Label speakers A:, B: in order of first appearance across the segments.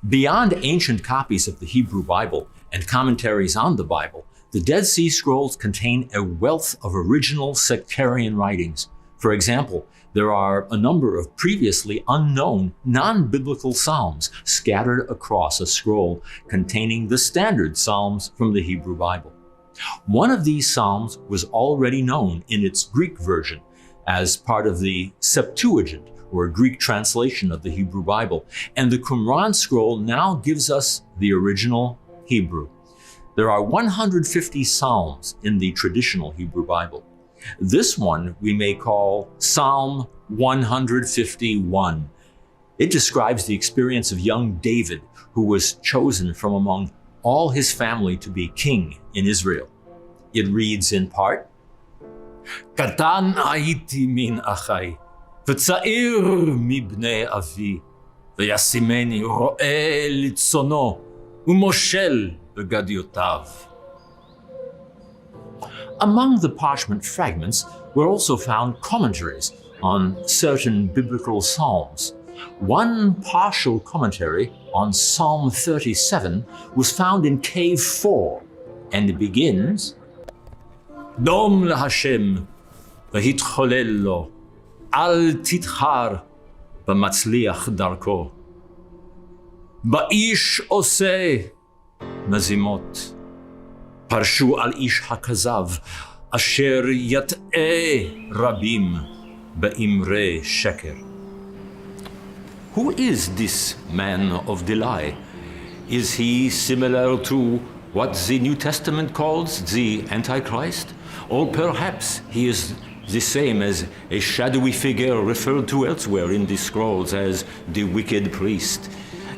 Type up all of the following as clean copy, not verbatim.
A: Beyond ancient copies of the Hebrew Bible and commentaries on the Bible, the Dead Sea Scrolls contain a wealth of original sectarian writings. For example, there are a number of previously unknown non-biblical psalms scattered across a scroll containing the standard psalms from the Hebrew Bible. One of these psalms was already known in its Greek version as part of the Septuagint, or Greek translation of the Hebrew Bible, and the Qumran scroll now gives us the original Hebrew. There are 150 psalms in the traditional Hebrew Bible. This one we may call Psalm 151. It describes the experience of young David, who was chosen from among all his family to be king in Israel. It reads in part, Katan hayiti min achai, v'tza'ir mibnei avi, v'yasimeni ro'eh litzono, u'moshel b'gadiotav. Among the parchment fragments were also found commentaries on certain biblical psalms. One partial commentary on Psalm 37 was found in Cave 4, and it begins, Dom laHashem, v'hitcholel lo, al titchar, b'matzliach darko. Ba'ish oseh mazimot, parshu al ish hakazav, asher yat'eh rabim, ba'imre sheker. Who is this man of the lie? Is he similar to what the New Testament calls the Antichrist? Or perhaps he is the same as a shadowy figure referred to elsewhere in the scrolls as the wicked priest.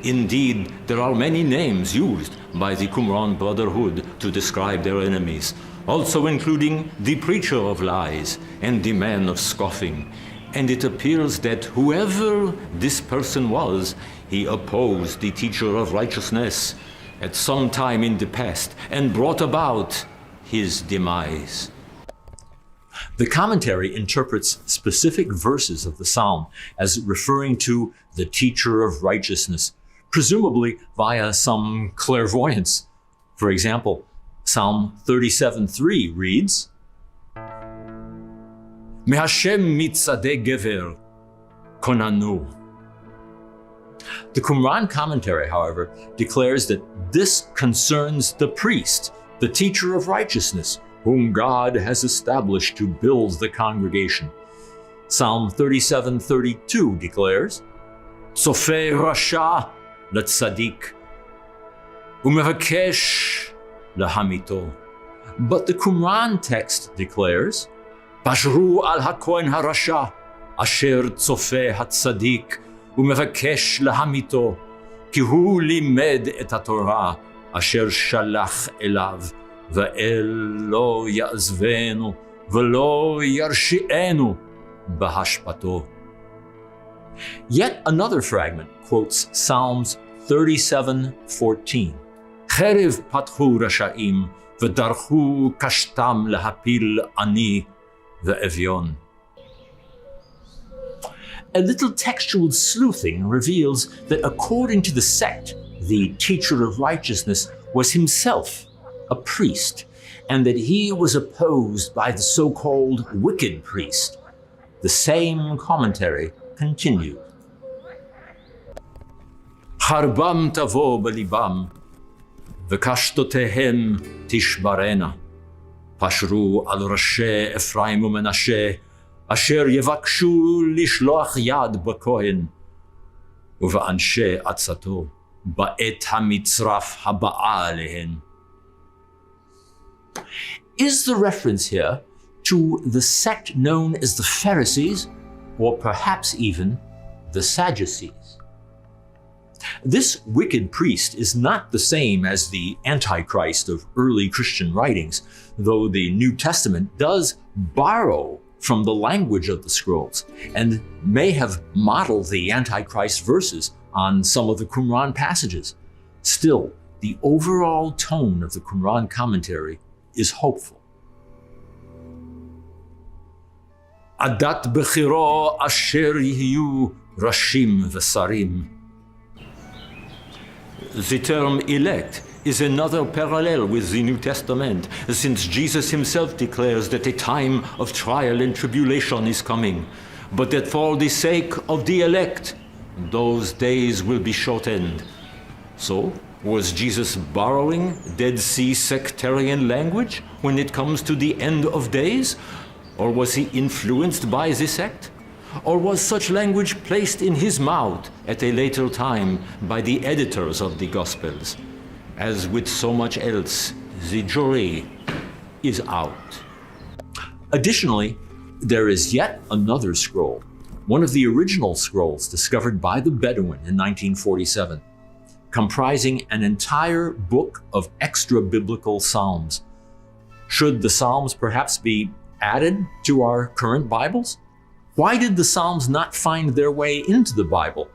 A: Indeed, there are many names used by the Qumran Brotherhood to describe their enemies, also including the preacher of lies and the man of scoffing. And it appears that whoever this person was, he opposed the teacher of righteousness at some time in the past and brought about his demise. The commentary interprets specific verses of the psalm as referring to the teacher of righteousness, presumably via some clairvoyance. For example, Psalm 37:3 reads, Me'Hashem mitzadeh gever konanu. The Qumran commentary, however, declares that this concerns the priest, the teacher of righteousness, whom God has established to build the congregation. Psalm 37:32 declares, Tzofeh rasha l'tzadik, umevakesh lahamito. But the Qumran text declares, Pashru al hakohen harasha, asher tzofeh hatzadik, umevakesh lahamito, ki hu limed et haTorah, asher shalach elav, va'el lo ya'azvenu, v'lo yarshi'enu, bahashpato. Yet another fragment quotes Psalms 37:14. Cherev patchu rasha'im, v'darchu kashtam lahapil ani ve'evyon. A little textual sleuthing reveals that according to the sect, the teacher of righteousness was himself a priest, and that he was opposed by the so-called wicked priest. The same commentary continued. Harbam tavo belibam, v'kashtotehem tishbarena, pashru al rashe Ephraim u'Menashe, asher yevakshu lishloach yad b'kohen, uva'anshe atzato, ba'et hamitzraf haba'a lehen. Is the reference here to the sect known as the Pharisees, or perhaps even the Sadducees? This wicked priest is not the same as the Antichrist of early Christian writings, though the New Testament does borrow from the language of the scrolls and may have modeled the Antichrist verses on some of the Qumran passages. Still, the overall tone of the Qumran commentary is hopeful. Adat bechiro asher yihiyu rashim v'sarim. The term elect is another parallel with the New Testament, since Jesus himself declares that a time of trial and tribulation is coming, but that for the sake of the elect, those days will be shortened. So, was Jesus borrowing Dead Sea sectarian language when it comes to the end of days? Or was he influenced by the sect? Or was such language placed in his mouth at a later time by the editors of the Gospels? As with so much else, the jury is out. Additionally, there is yet another scroll, one of the original scrolls discovered by the Bedouin in 1947, comprising an entire book of extra-biblical psalms. Should the psalms perhaps be added to our current Bibles? Why did the psalms not find their way into the Bible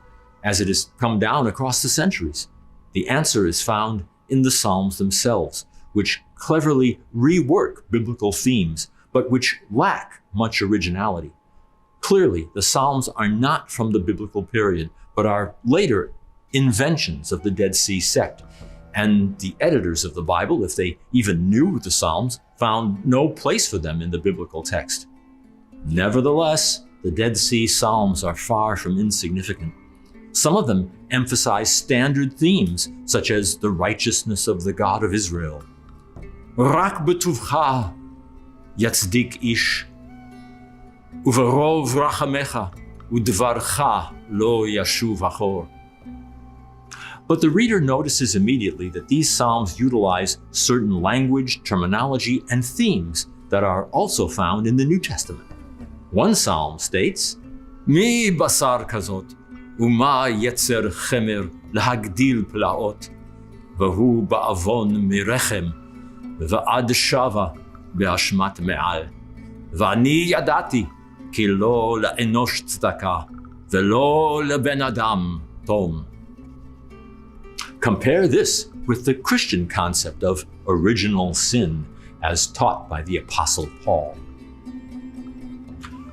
A: as it has come down across the centuries? The answer is found in the psalms themselves, which cleverly rework biblical themes, but which lack much originality. Clearly, the psalms are not from the biblical period, but are later inventions of the Dead Sea sect. And the editors of the Bible, if they even knew the psalms, found no place for them in the biblical text. Nevertheless, the Dead Sea Psalms are far from insignificant. Some of them emphasize standard themes, such as the righteousness of the God of Israel. Rak betuvcha yatzdik ish, uverov rachamecha, udvarcha lo yashuv achor. But the reader notices immediately that these psalms utilize certain language, terminology, and themes that are also found in the New Testament. One psalm states, Mi basar kazot, uma yetzer chemer lahagdil plaot, vahu ba'avon mirechem, va'ad shava be'ashmat me'al, va'ani yadati, ki lo la'enosh tzedakah, ve'lo le'ben adam tom. Compare this with the Christian concept of original sin as taught by the Apostle Paul.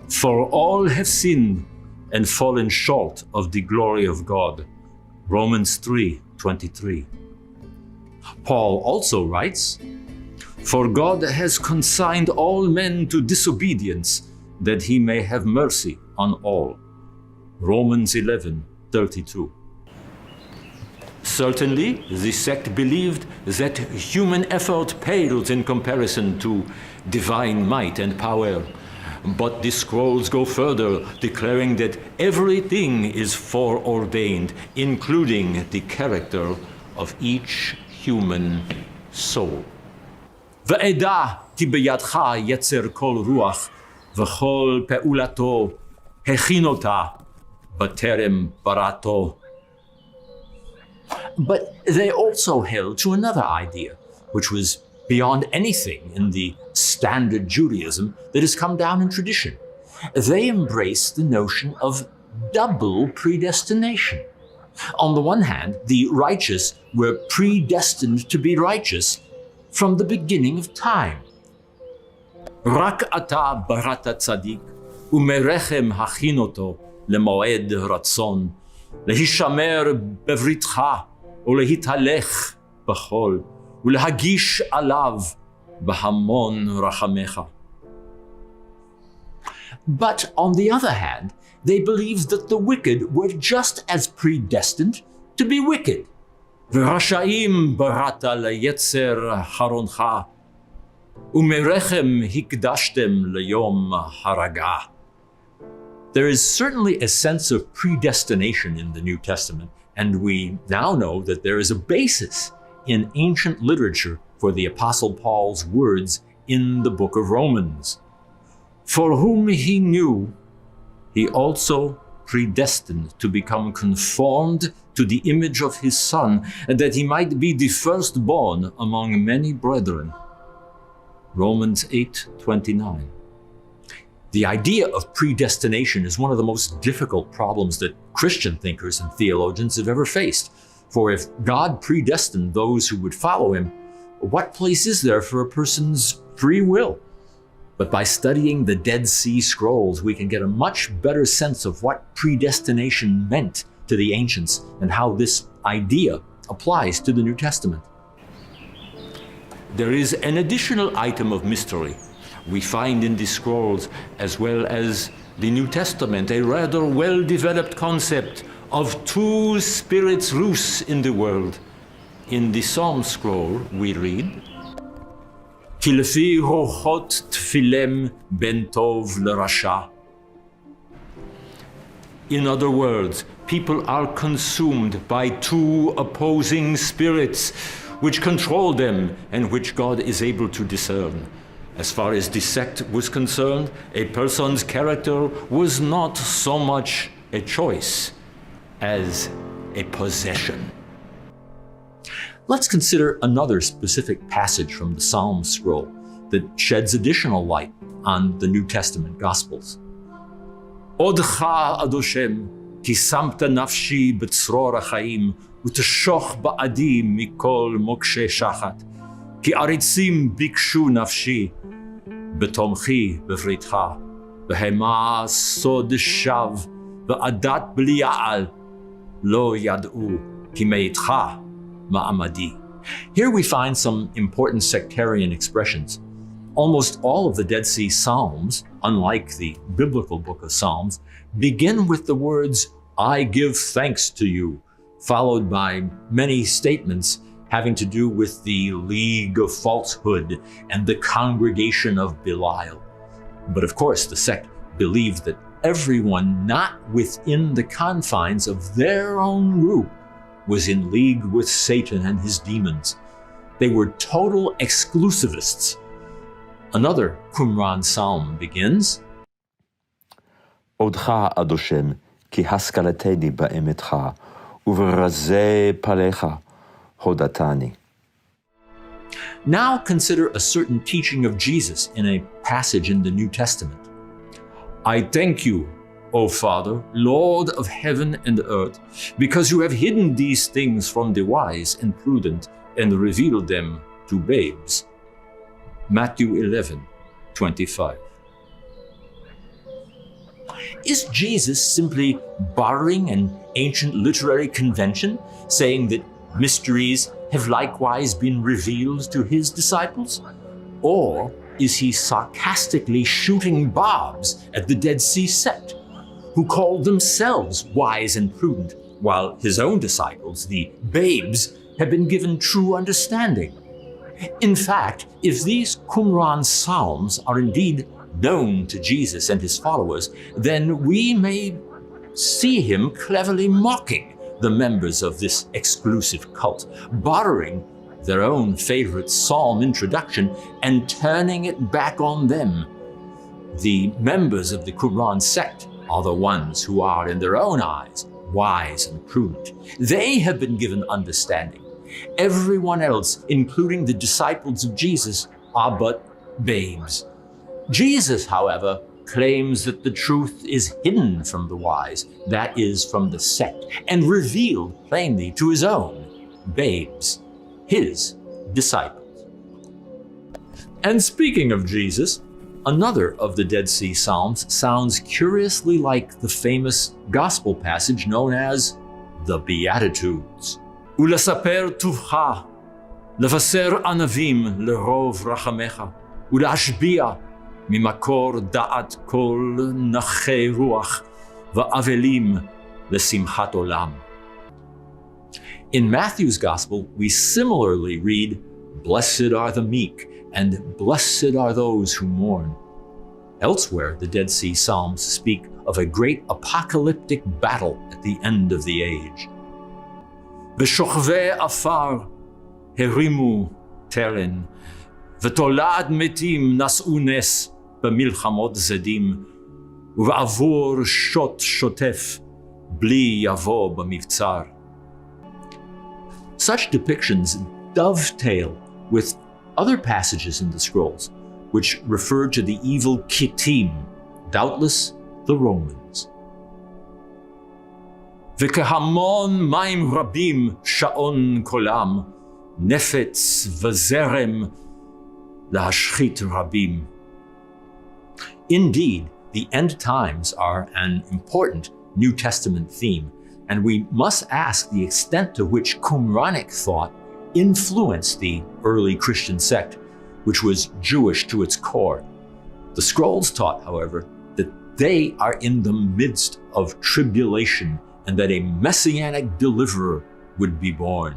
A: For all have sinned and fallen short of the glory of God. Romans 3:23. Paul also writes, For God has consigned all men to disobedience, that he may have mercy on all. Romans 11:32. Certainly, the sect believed that human effort pales in comparison to divine might and power. But the scrolls go further, declaring that everything is foreordained, including the character of each human soul. Ve'eda ki beyadcha yetzer kol ruach, v'chol pe'ulato hechinota b'terem barato. But they also held to another idea, which was beyond anything in the standard Judaism that has come down in tradition. They embraced the notion of double predestination. On the one hand, the righteous were predestined to be righteous from the beginning of time. Rak ata barata tzadik, umerechem hachinoto lemoed ratzon, lehishamer bevritcha, ulehitalech b'chol, ulehagish alav b'hamon rachamecha. But on the other hand, they believed that the wicked were just as predestined to be wicked. V'rashaim barata leyetzer haroncha, umerechem hikdashtem leyom haraga. There is certainly a sense of predestination in the New Testament, and we now know that there is a basis in ancient literature for the Apostle Paul's words in the book of Romans. For whom he knew, he also predestined to become conformed to the image of his Son, and that he might be the firstborn among many brethren. Romans 8:29. The idea of predestination is one of the most difficult problems that Christian thinkers and theologians have ever faced. For if God predestined those who would follow him, what place is there for a person's free will? But by studying the Dead Sea Scrolls, we can get a much better sense of what predestination meant to the ancients and how this idea applies to the New Testament. There is an additional item of mystery we find in the scrolls, as well as the New Testament, a rather well-developed concept of two spirits rus in the world. In the Psalm scroll, we read, Ki lefi rochot tfilem ben tov l'rasha. In other words, people are consumed by two opposing spirits which control them and which God is able to discern. As far as the sect was concerned, a person's character was not so much a choice as a possession. Let's consider another specific passage from the Psalm scroll that sheds additional light on the New Testament Gospels. Odcha adoshem ki samta nafshi b'tzror ha'chaim u'teshoch ba'adi mikol mokshe shachat ki aritzim bikshu nafshi בתומכי בבריתך, בהמה סוד שווא, ועדת בליעל, לא ידעו כי מאיתך מעמדי. Here we find some important sectarian expressions. Almost all of the Dead Sea Psalms, unlike the biblical book of Psalms, begin with the words, I give thanks to you, followed by many statements having to do with the league of falsehood and the congregation of Belial. But of course, the sect believed that everyone not within the confines of their own group was in league with Satan and his demons. They were total exclusivists. Another Qumran psalm begins,
B: Odcha adoshem ki haskalateni ba'emetcha uverrazeh palecha hodatani.
A: Now consider a certain teaching of Jesus in a passage in the New Testament. I thank you, O Father, Lord of heaven and earth, because you have hidden these things from the wise and prudent and revealed them to babes. Matthew 11:25. Is Jesus simply borrowing an ancient literary convention, saying that mysteries have likewise been revealed to his disciples? Or is he sarcastically shooting barbs at the Dead Sea sect, who called themselves wise and prudent, while his own disciples, the babes, have been given true understanding? In fact, if these Qumran psalms are indeed known to Jesus and his followers, then we may see him cleverly mocking the members of this exclusive cult, borrowing their own favorite psalm introduction and turning it back on them. The members of the Qumran sect are the ones who are, in their own eyes, wise and prudent. They have been given understanding. Everyone else, including the disciples of Jesus, are but babes. Jesus, however, claims that the truth is hidden from the wise, that is, from the sect, and revealed plainly to his own babes, his disciples. And speaking of Jesus, another of the Dead Sea Psalms sounds curiously like the famous gospel passage known as the Beatitudes. Ulasaper tuvcha, levaser anavim lerov rachamecha, ulashbia ממקור דעת כל נכי רוח ואבלים לשמחת עולם. In Matthew's Gospel, we similarly read, Blessed are the meek, and blessed are those who mourn. Elsewhere, the Dead Sea Psalms speak of a great apocalyptic battle at the end of the age. ושוכבי עפר הרימו תרן, ותולעת מתים נשאו נס במלחמות זדים, ובעבור שוט שוטף בלי יבוא במבצר. Such depictions dovetail with other passages in the scrolls, which refer to the evil Kittim, doubtless the Romans. וכהמון מים רבים שעון קולם, נפץ וזרם להשחית רבים. Indeed, the end times are an important New Testament theme, And we must ask the extent to which Qumranic thought influenced the early Christian sect, which was Jewish to its core. The scrolls taught, however, that they are in the midst of tribulation and that a messianic deliverer would be born.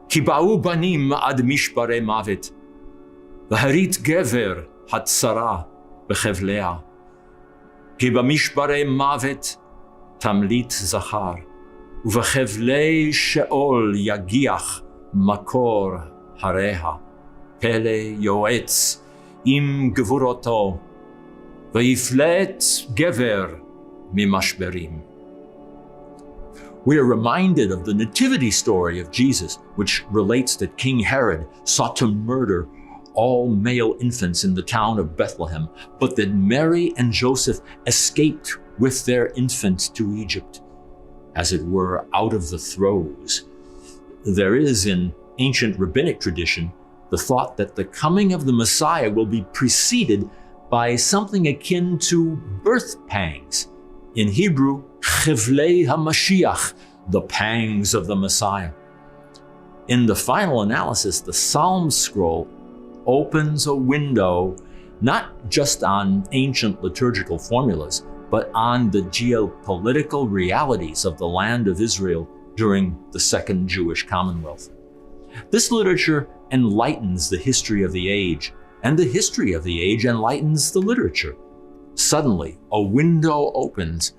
A: Ki ba'u banim ad mishpare mavet, v'harit gever hatzara b'chevlea. Ki b'mishpare mavet tamlit zachar, uv'chevlei sheol yagiach makor hareha. Pele yoetz im gevuroto, v'yiflet gever mimashberim. We are reminded of the nativity story of Jesus, which relates that King Herod sought to murder all male infants in the town of Bethlehem, but that Mary and Joseph escaped with their infant to Egypt, as it were, out of the throes. There is, in ancient rabbinic tradition, the thought that the coming of the Messiah will be preceded by something akin to birth pangs. In Hebrew, Chevlei HaMashiach, the pangs of the Messiah. In the final analysis, the Psalms scroll opens a window not just on ancient liturgical formulas, but on the geopolitical realities of the land of Israel during the Second Jewish Commonwealth. This literature enlightens the history of the age, and the history of the age enlightens the literature. Suddenly, a window opens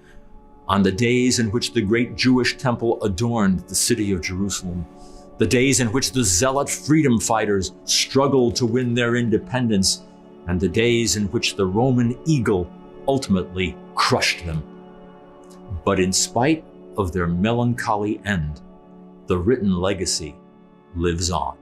A: on the days in which the great Jewish temple adorned the city of Jerusalem, the days in which the zealot freedom fighters struggled to win their independence, and the days in which the Roman eagle ultimately crushed them. But in spite of their melancholy end, the written legacy lives on.